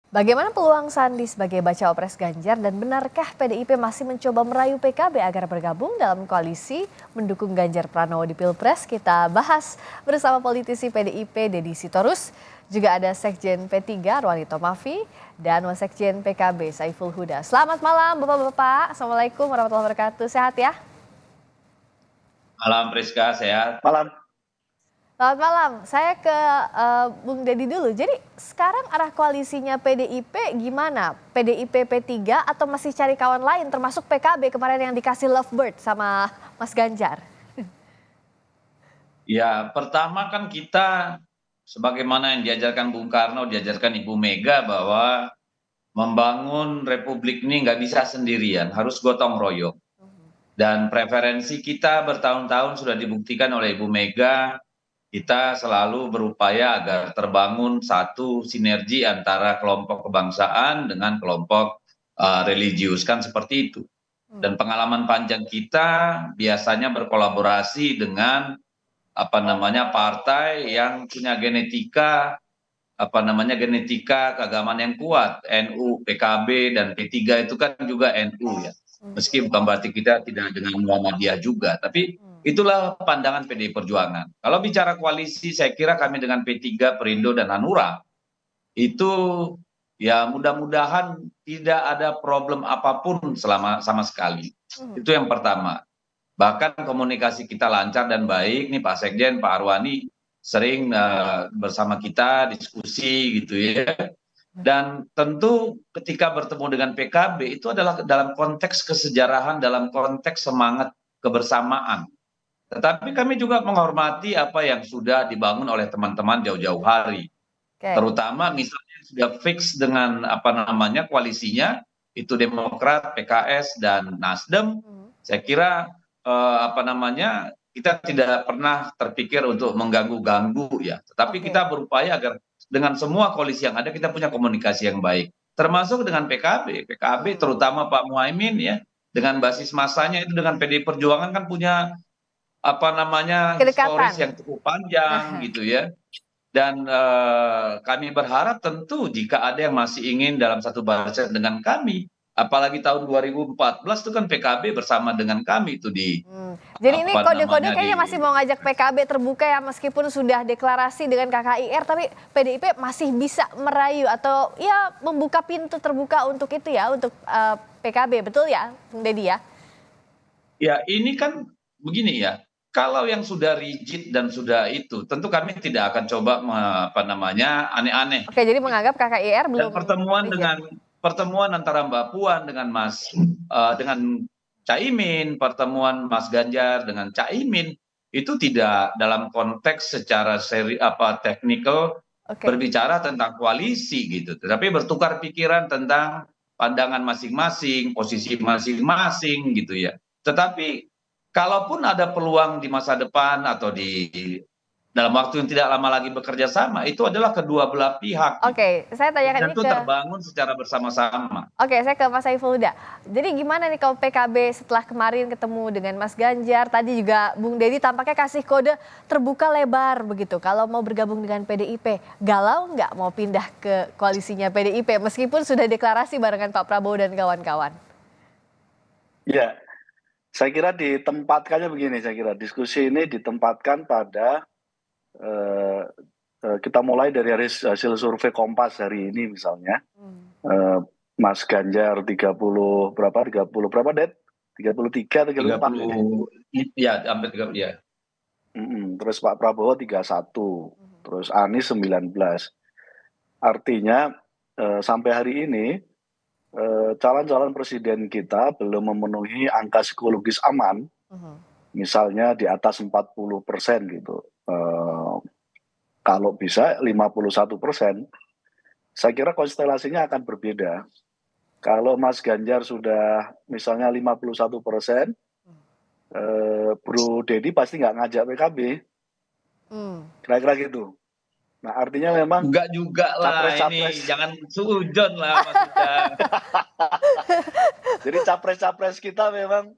Bagaimana peluang Sandi sebagai bacawa pres Ganjar dan benarkah PDIP masih mencoba merayu PKB agar bergabung dalam koalisi mendukung Ganjar Pranowo di Pilpres? Kita bahas bersama politisi PDIP Deddy Sitorus, juga ada Sekjen P3 Rwanito Mafi dan Wasekjen PKB Saiful Huda. Selamat malam Bapak-bapak. Assalamualaikum warahmatullahi wabarakatuh. Sehat ya? Malam Priska, sehat. Malam. Selamat malam, saya ke Bung Deddy dulu. Jadi sekarang arah koalisinya PDIP gimana? PDIP P3 atau masih cari kawan lain termasuk PKB kemarin yang dikasih lovebird sama Mas Ganjar? Ya, pertama kan kita sebagaimana yang diajarkan Bung Karno, diajarkan Ibu Mega bahwa membangun republik ini nggak bisa sendirian, harus gotong royong. Dan preferensi kita bertahun-tahun sudah dibuktikan oleh Ibu Mega, kita selalu berupaya agar terbangun satu sinergi antara kelompok kebangsaan dengan kelompok religius, kan seperti itu. Dan pengalaman panjang kita biasanya berkolaborasi dengan partai yang punya genetika keagamaan yang kuat. NU, PKB dan P3 itu kan juga NU ya. Meski bukan berarti kita tidak dengan Muhammadiyah juga, tapi itulah pandangan PDI Perjuangan. Kalau bicara koalisi, saya kira kami dengan P3, Perindo dan Hanura itu ya mudah-mudahan tidak ada problem apapun sama sekali. Itu yang pertama. Bahkan komunikasi kita lancar dan baik nih, Pak Sekjen, Pak Arwani sering bersama kita diskusi gitu ya. Dan tentu ketika bertemu dengan PKB itu adalah dalam konteks kesejarahan, dalam konteks semangat kebersamaan. Tetapi kami juga menghormati apa yang sudah dibangun oleh teman-teman jauh-jauh hari. Terutama misalnya sudah fix dengan koalisinya, itu Demokrat, PKS, dan Nasdem. Saya kira kita tidak pernah terpikir untuk mengganggu-ganggu ya. Tetapi kita berupaya agar dengan semua koalisi yang ada kita punya komunikasi yang baik. Termasuk dengan PKB. PKB terutama Pak Muhaimin ya, dengan basis masanya itu dengan PDI Perjuangan kan punya stories yang cukup panjang gitu ya. Dan kami berharap tentu jika ada yang masih ingin dalam satu barisan dengan kami, apalagi tahun 2014 itu kan PKB bersama dengan kami itu di Jadi ini kode-kode kayaknya masih mau ngajak PKB terbuka ya, meskipun sudah deklarasi dengan KKIR, tapi PDIP masih bisa merayu atau ya membuka pintu terbuka untuk itu ya, untuk PKB, betul ya Bung Deddy ya? Ya ini kan begini ya, kalau yang sudah rigid dan sudah itu, tentu kami tidak akan coba aneh-aneh. Oke, jadi menganggap KKIR belum. Dan pertemuan antara Mbak Puan dengan dengan Caimin, pertemuan Mas Ganjar dengan Caimin itu tidak dalam konteks secara teknikal berbicara tentang koalisi gitu, tetapi bertukar pikiran tentang pandangan masing-masing, posisi masing-masing gitu ya. Tetapi kalaupun ada peluang di masa depan atau dalam waktu yang tidak lama lagi bekerja sama, itu adalah kedua belah pihak. Oke, saya tanyakan ini tentu terbangun secara bersama-sama. Oke, saya ke Mas Saiful Huda. Jadi gimana nih kalau PKB setelah kemarin ketemu dengan Mas Ganjar, tadi juga Bung Deddy tampaknya kasih kode terbuka lebar begitu. Kalau mau bergabung dengan PDIP, galau nggak mau pindah ke koalisinya PDIP meskipun sudah deklarasi barengan Pak Prabowo dan kawan-kawan? Ya, saya kira ditempatkannya begini, saya kira diskusi ini ditempatkan pada kita mulai dari hasil survei Kompas hari ini misalnya. Mas Ganjar 30 berapa, Det? 33, 34 ya? Hampir 30 ya. Terus Pak Prabowo 31, terus Anies 19. Artinya sampai hari ini calon-calon presiden kita belum memenuhi angka psikologis aman, misalnya di atas 40% gitu. Kalau bisa 51%, saya kira konstelasinya akan berbeda. Kalau Mas Ganjar sudah misalnya 51%, Bro Deddy pasti nggak ngajak PKB. Kira-kira gitu. Nah artinya memang enggak juga lah, capres-capres ini jangan sujon lah maksudnya. Jadi capres-capres kita memang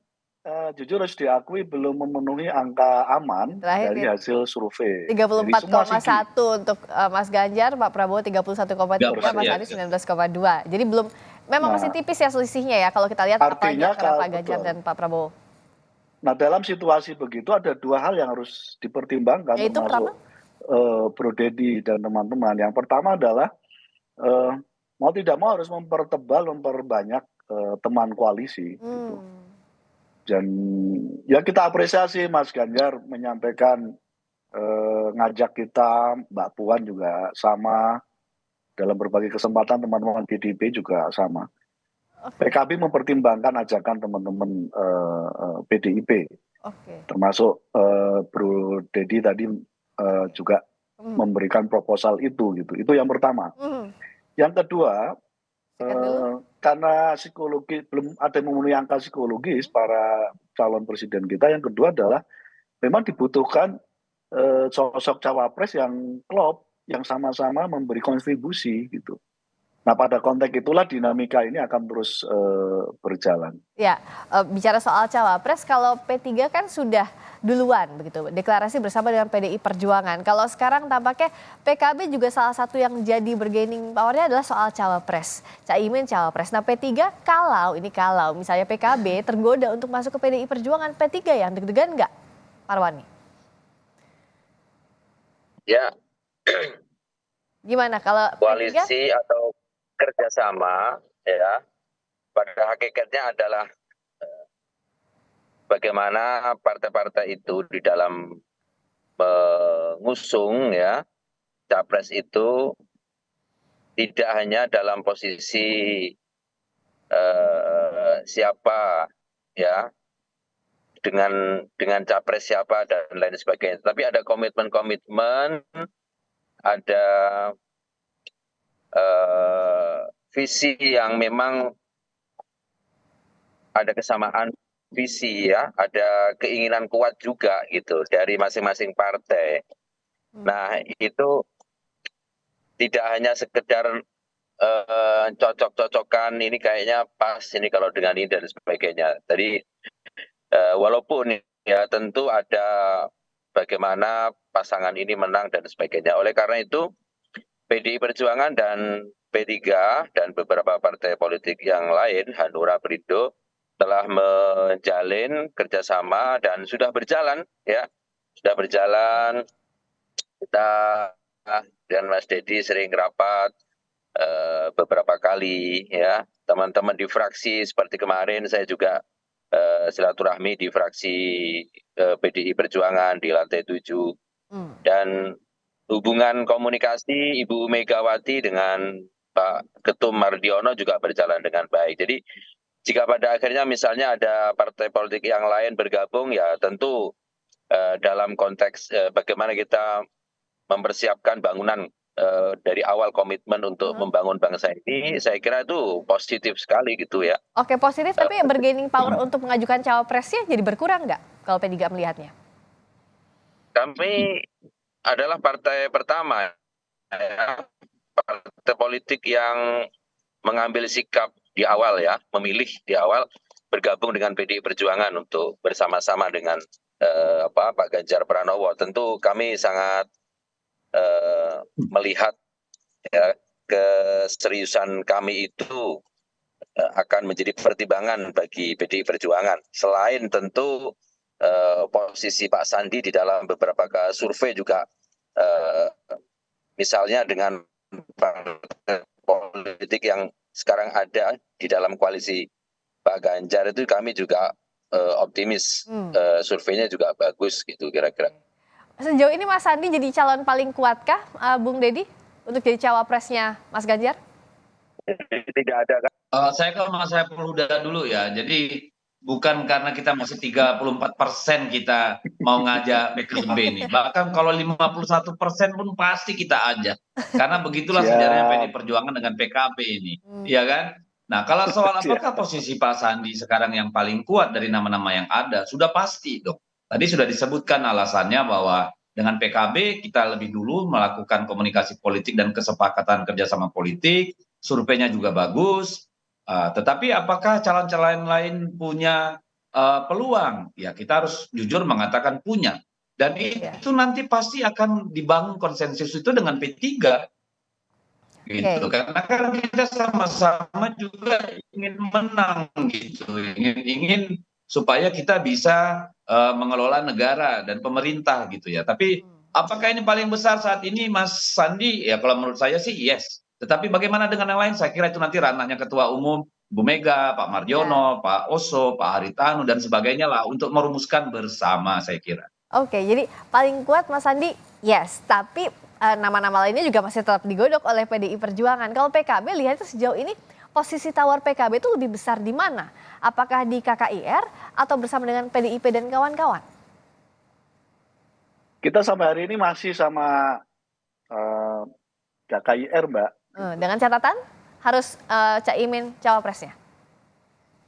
jujur harus diakui belum memenuhi angka aman Terakhir dari hasil survei dari semua segi. 34,1 untuk Mas Ganjar, Pak Prabowo 31,3, Mas Persen. Anies 19,2. Jadi belum, memang masih Nah, tipis ya selisihnya ya kalau kita lihat apalagi artinya antara Pak Ganjar betul. dan Pak Prabowo. Nah, dalam situasi begitu ada dua hal yang harus dipertimbangkan, Yaitu pertama? termasuk Bro Dedi dan teman-teman. Yang pertama adalah eh, mau tidak mau harus memperbanyak teman koalisi gitu. Dan ya kita apresiasi Mas Ganjar menyampaikan, ngajak kita, Mbak Puan juga sama, dalam berbagai kesempatan teman-teman PDIP juga sama. Oke, PKB mempertimbangkan ajakan teman-teman PDIP, oke. termasuk Bro Dedi tadi juga memberikan proposal itu gitu. Itu yang pertama. Yang kedua, Sikat dulu. karena psikologi belum ada yang memenuhi angka psikologis para calon presiden kita. Yang kedua adalah memang dibutuhkan sosok cawapres yang klop, yang sama-sama memberi kontribusi gitu. Nah, pada konteks itulah dinamika ini akan terus berjalan. Ya, bicara soal cawapres, kalau P3 kan sudah duluan begitu, deklarasi bersama dengan PDI Perjuangan. Kalau sekarang tampaknya PKB juga salah satu yang jadi bargaining power-nya adalah soal cawapres. Caimin cawapres. Nah P3 kalau misalnya PKB tergoda untuk masuk ke PDI Perjuangan, P3 yang deg-degan nggak, Parwani? Ya, Gimana kalau P3? koalisi atau kerjasama ya pada hakikatnya adalah bagaimana partai-partai itu di dalam mengusung ya capres itu tidak hanya dalam posisi siapa ya dengan capres siapa dan lain sebagainya, tapi ada komitmen-komitmen, ada visi yang memang ada kesamaan visi ya, ada keinginan kuat juga gitu dari masing-masing partai. Nah itu tidak hanya sekedar cocok-cocokan ini kayaknya pas ini kalau dengan ini dan sebagainya. Tadi walaupun ya tentu ada bagaimana pasangan ini menang dan sebagainya. Oleh karena itu PDI Perjuangan dan P3 dan beberapa partai politik yang lain, Hanura, Perindo, telah menjalin kerjasama dan sudah berjalan ya, sudah berjalan. Kita dan Mas Dedi sering rapat beberapa kali ya, teman-teman di fraksi seperti kemarin saya juga silaturahmi di fraksi PDI Perjuangan di lantai 7 dan hubungan komunikasi Ibu Megawati dengan Pak Ketum Mardiono juga berjalan dengan baik. Jadi jika pada akhirnya misalnya ada partai politik yang lain bergabung ya tentu dalam konteks bagaimana kita mempersiapkan bangunan dari awal komitmen untuk membangun bangsa ini, saya kira itu positif sekali gitu ya. Oke, positif, tapi bargaining power untuk mengajukan cawapresnya jadi berkurang nggak kalau P3 melihatnya? Kami adalah partai pertama ya, partai politik yang mengambil sikap di awal ya, memilih di awal bergabung dengan PDI Perjuangan untuk bersama-sama dengan Pak Ganjar Pranowo. Tentu kami sangat melihat ya, keseriusan kami itu akan menjadi pertimbangan bagi PDI Perjuangan. Selain tentu posisi Pak Sandi di dalam beberapa survei juga misalnya dengan partai politik yang sekarang ada di dalam koalisi Pak Ganjar itu kami juga optimis, surveinya juga bagus gitu kira-kira. Sejauh ini Mas Sandi jadi calon paling kuatkah, Bung Dedi, untuk jadi cawapresnya Mas Ganjar? Tidak ada kan? Saya ke Mas Saiful Huda dulu ya. Jadi bukan karena kita masih 34% kita mau ngajak PKB ini. Bahkan kalau 51% pun pasti kita ajak. Karena begitulah sejarahnya PD Perjuangan dengan PKB ini. Iya kan? Nah, kalau soal apakah posisi Pak Sandi sekarang yang paling kuat dari nama-nama yang ada, sudah pasti dong. Tadi sudah disebutkan alasannya bahwa dengan PKB kita lebih dulu melakukan komunikasi politik dan kesepakatan kerjasama politik, surveinya juga bagus. Tetapi apakah calon-calon lain punya peluang, ya kita harus jujur mengatakan punya. Dan Iya. itu nanti pasti akan dibangun konsensus itu dengan P3. Gitu. Oke. Karena kan kita sama-sama juga ingin menang gitu, ingin supaya kita bisa mengelola negara dan pemerintah gitu ya. Tapi apakah ini paling besar saat ini, Mas Sandi? Ya kalau menurut saya sih yes. Tetapi bagaimana dengan yang lain? Saya kira itu nanti ranahnya Ketua Umum Bu Mega, Pak Ya. Mardiono, Pak Oso, Pak Haritanu dan sebagainya lah untuk merumuskan bersama saya kira. Oke, jadi paling kuat Mas Sandi, yes. Tapi nama-nama lainnya juga masih tetap digodok oleh PDI Perjuangan. Kalau PKB lihatnya sejauh ini posisi tawar PKB itu lebih besar di mana? Apakah di KKIR atau bersama dengan PDIP dan kawan-kawan? Kita sampai hari ini masih sama eh, KKIR, Mbak. Dengan catatan harus Caimin cawapresnya.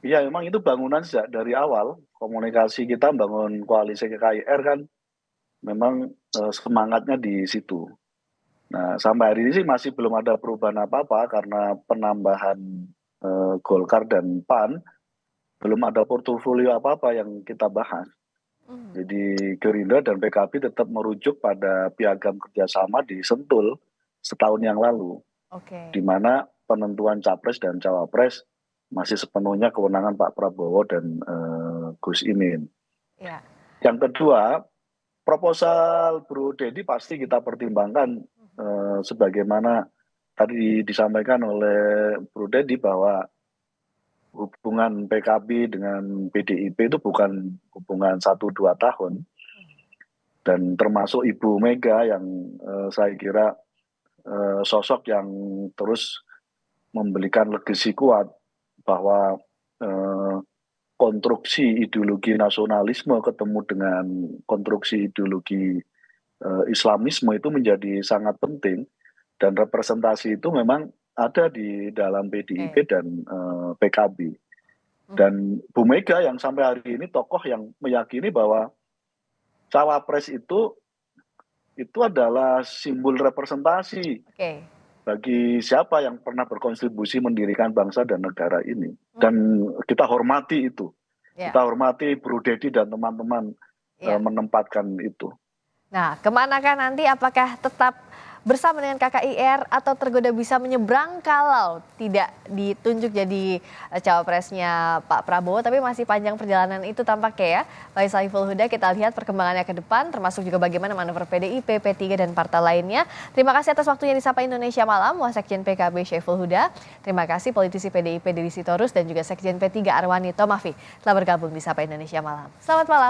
Iya, memang itu bangunan sejak dari awal. Komunikasi kita bangun koalisi KKIR kan memang semangatnya di situ. Nah, sampai hari ini sih masih belum ada perubahan apa-apa karena penambahan Golkar dan PAN, belum ada portofolio apa-apa yang kita bahas. Jadi Gerindra dan PKB tetap merujuk pada piagam kerjasama di Sentul setahun yang lalu, Oke. di mana penentuan capres dan cawapres masih sepenuhnya kewenangan Pak Prabowo dan Gus Imin. Ya. Yang kedua, proposal Bro Dedi pasti kita pertimbangkan sebagaimana tadi disampaikan oleh Bro Dedi bahwa hubungan PKB dengan PDIP itu bukan hubungan 1-2 tahun. Dan termasuk Ibu Mega yang saya kira sosok yang terus memberikan legasi kuat bahwa konstruksi ideologi nasionalisme ketemu dengan konstruksi ideologi Islamisme itu menjadi sangat penting, dan representasi itu memang ada di dalam PDIP dan PKB. Dan Bu Mega yang sampai hari ini tokoh yang meyakini bahwa cawapres itu adalah simbol representasi bagi siapa yang pernah berkontribusi mendirikan bangsa dan negara ini. Dan kita hormati itu. Kita hormati Bro Dedi dan teman-teman menempatkan itu. Nah, kemana kan nanti, apakah tetap bersama dengan KKIR atau tergoda bisa menyeberang kalau tidak ditunjuk jadi cawapresnya Pak Prabowo, tapi masih panjang perjalanan itu tampaknya ya. Pak Saiful Huda, kita lihat perkembangannya ke depan, termasuk juga bagaimana manuver PDIP, P3 dan partai lainnya. Terima kasih atas waktunya di Sapa Indonesia Malam, Wasekjen PKB Saiful Huda. Terima kasih politisi PDIP Deddy Sitorus dan juga Sekjen P3 Arwani Tomafi telah bergabung di Sapa Indonesia Malam. Selamat malam.